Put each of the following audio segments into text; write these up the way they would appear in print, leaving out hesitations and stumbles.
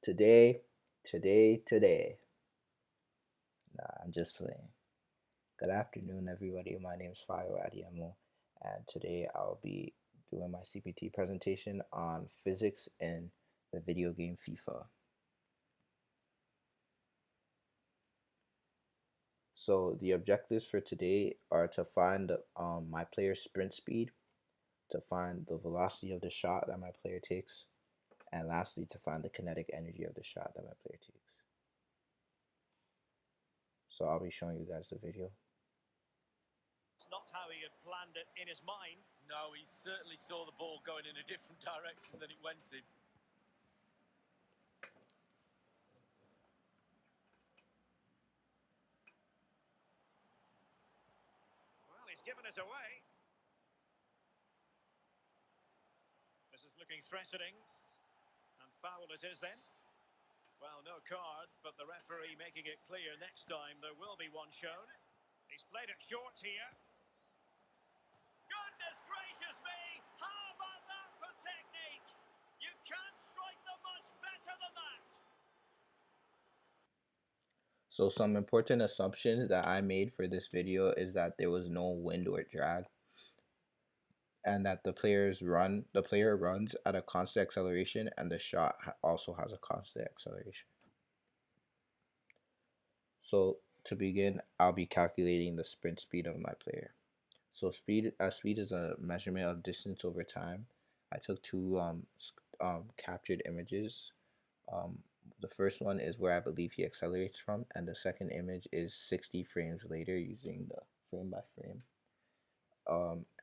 Today. Nah, I'm just playing. Good afternoon, everybody. My name is Fayo Adiamo, and today I'll be doing my CPT presentation on physics in the video game FIFA. So the objectives for today are to find my player's sprint speed, to find the velocity of the shot that my player takes, and lastly to find the kinetic energy of the shot that my player takes. So I'll be showing you guys the video. It's not how he had planned it in his mind. No, he certainly saw the ball going in a different direction than it went in. Well, he's given us away. This is looking threatening. And foul it is then. Well, no card, but the referee making it clear next time there will be one shown. He's played it short here. Goodness gracious me! How about that for technique? You can't strike them much better than that. So some important assumptions that I made for this video is that there was no wind or drag, and that the player runs at a constant acceleration, and the shot also has a constant acceleration. So to begin, I'll be calculating the sprint speed of my player. So speed is a measurement of distance over time. I took two captured images. The first one is where I believe he accelerates from, and the second image is 60 frames later using the frame by frame.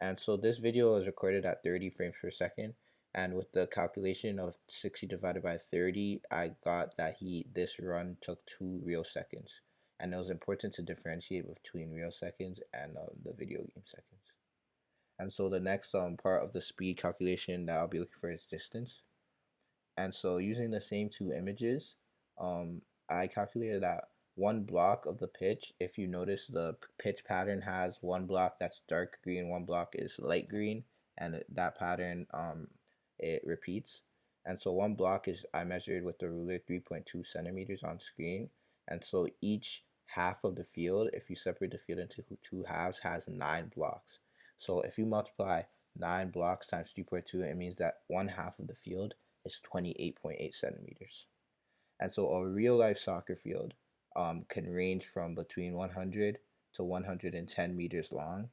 And so this video is recorded at 30 frames per second, and with the calculation of 60 divided by 30, I got that this run took 2 real seconds, and it was important to differentiate between real seconds and the video game seconds. And so the next part of the speed calculation that I'll be looking for is distance. And so using the same two images, I calculated that one block of the pitch, if you notice the pitch pattern has one block that's dark green, one block is light green, and that pattern it repeats. And so one block is, I measured with the ruler 3.2 centimeters on screen. And so each half of the field, if you separate the field into two halves, has 9 blocks. So if you multiply 9 blocks times 3.2, it means that one half of the field is 28.8 centimeters. And so a real life soccer field can range from between 100 to 110 meters long.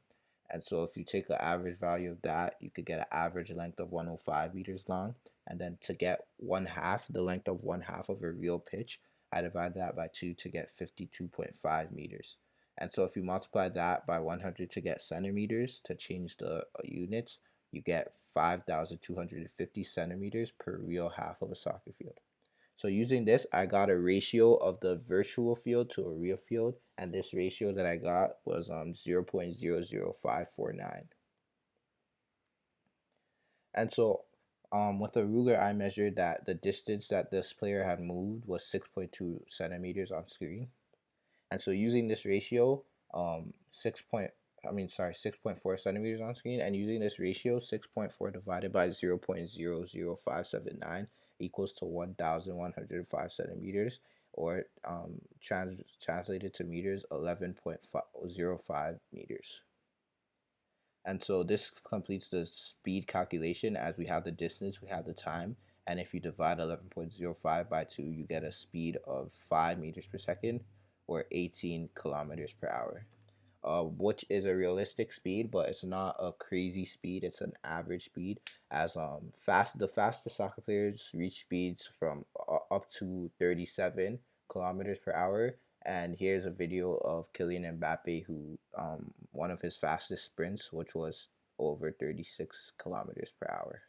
And so if you take the average value of that, you could get an average length of 105 meters long. And then to get the length of one half of a real pitch, I divide that by 2 to get 52.5 meters. And so if you multiply that by 100 to get centimeters to change the units, you get 5,250 centimeters per real half of a soccer field. So using this, I got a ratio of the virtual field to a real field, and this ratio that I got was 0.00549. And so with a ruler, I measured that the distance that this player had moved was 6.2 centimeters on screen. And so using this ratio, 6.4 centimeters on screen, and using this ratio, 6.4 divided by 0.00579 equals to 1,105 centimeters, or translated to meters, 11.05 meters. And so this completes the speed calculation. As we have the distance, we have the time, and if you divide 11.05 by 2, you get a speed of 5 meters per second, or 18 kilometers per hour, which is a realistic speed, but it's not a crazy speed. It's an average speed. As the fastest soccer players reach speeds from up to 37 kilometers per hour. And here's a video of Kylian Mbappe, who one of his fastest sprints, which was over 36 kilometers per hour.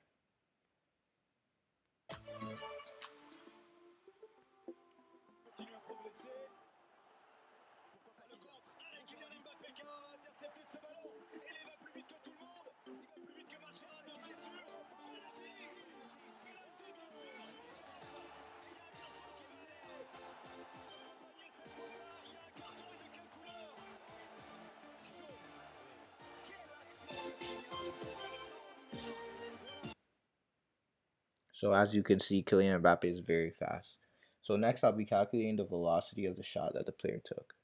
So as you can see, Kylian Mbappe is very fast. So next I'll be calculating the velocity of the shot that the player took.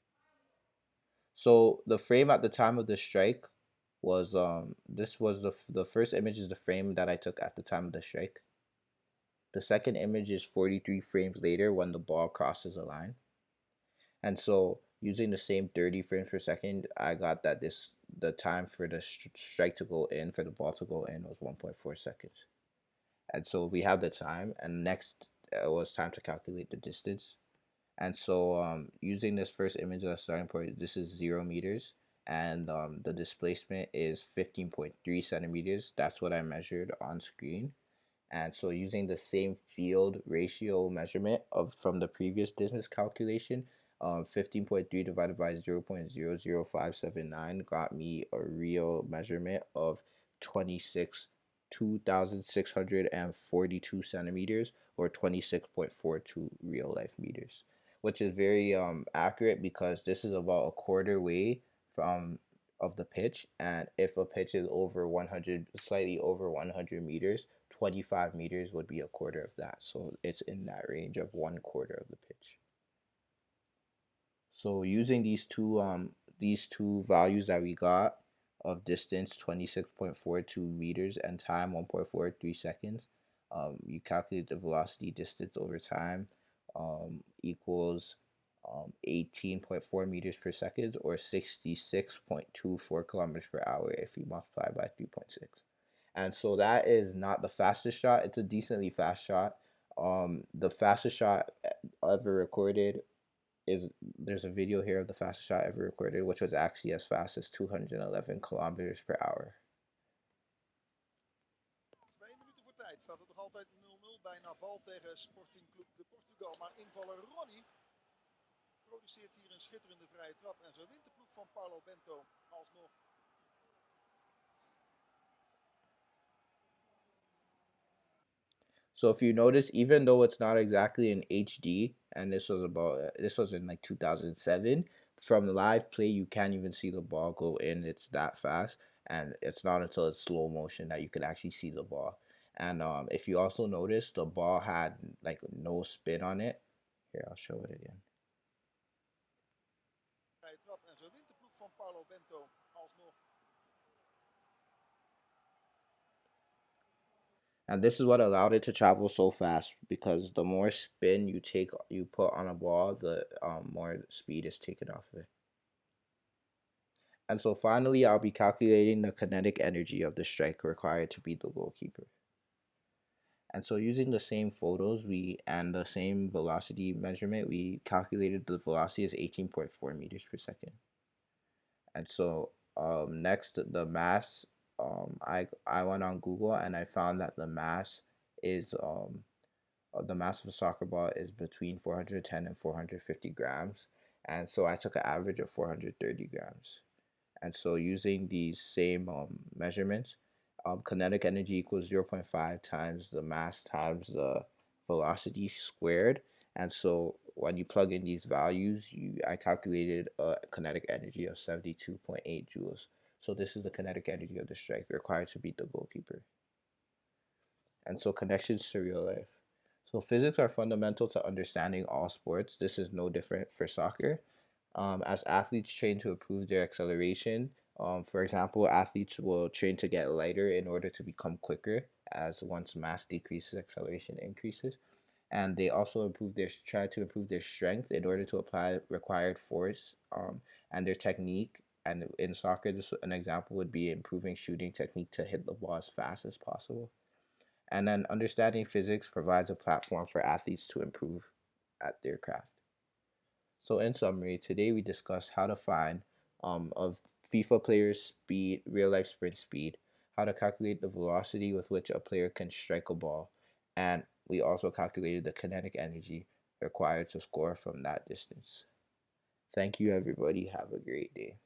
So the frame at the time of the strike was this was the first image is the frame that I took at the time of the strike. The second image is 43 frames later when the ball crosses a line. And so using the same 30 frames per second, I got that the time for the strike to go in, for the ball to go in, was 1.4 seconds. And so we have the time, and next it was time to calculate the distance. And so using this first image as a starting point, this is 0 meters, and the displacement is 15.3 centimeters. That's what I measured on screen. And so using the same field ratio measurement of from the previous distance calculation, 15.3 divided by 0.00579 got me a real measurement of 2,642 centimeters, or 26.42 real life meters, which is very accurate, because this is about a quarter way from of the pitch, and if a pitch is over 100, slightly over 100 meters, 25 meters would be a quarter of that. So it's in that range of 1/4 of the pitch. So using these two values that we got of distance 26.42 meters and time 1.43 seconds, you calculate the velocity distance over time equals 18.4 meters per second, or 66.24 kilometers per hour if you multiply by 3.6. And so that is not the fastest shot. It's a decently fast shot. The fastest shot ever recorded is, there's a video here of the fastest shot ever recorded, which was actually as fast as 211 kilometers per hour. 2 minuten voor tijd staat het nog altijd 0-0 bij Naval tegen Sporting Club de Portugal. Maar invaller Ronnie produceert hier een schitterende vrije trap. En zo wint de ploeg van Paulo Bento alsnog. So if you notice, even though it's not exactly in HD, and this was in like 2007, from live play you can't even see the ball go in. It's that fast, and it's not until it's slow motion that you can actually see the ball. And if you also notice, the ball had like no spin on it. Here, I'll show it again. Vrije trap en zo wint de ploeg van Paulo Bento alsnog. And this is what allowed it to travel so fast, because the more spin you put on a ball, the more speed is taken off of it. And so finally, I'll be calculating the kinetic energy of the strike required to beat the goalkeeper. And so using the same photos and the same velocity measurement, we calculated the velocity as 18.4 meters per second. And so next, the mass, I went on Google and I found that the mass of a soccer ball is between 410 and 450 grams. And so I took an average of 430 grams. And so using these same measurements, kinetic energy equals 0.5 times the mass times the velocity squared. And so when you plug in these values, I calculated a kinetic energy of 72.8 joules. So this is the kinetic energy of the strike required to beat the goalkeeper. And so connections to real life. So physics are fundamental to understanding all sports. This is no different for soccer. As athletes train to improve their acceleration, for example, athletes will train to get lighter in order to become quicker, as once mass decreases, acceleration increases. And they also try to improve their strength in order to apply required force, and their technique. And in soccer, an example would be improving shooting technique to hit the ball as fast as possible. And then understanding physics provides a platform for athletes to improve at their craft. So in summary, today we discussed how to find of FIFA players' speed, real life sprint speed, how to calculate the velocity with which a player can strike a ball, and we also calculated the kinetic energy required to score from that distance. Thank you, everybody. Have a great day.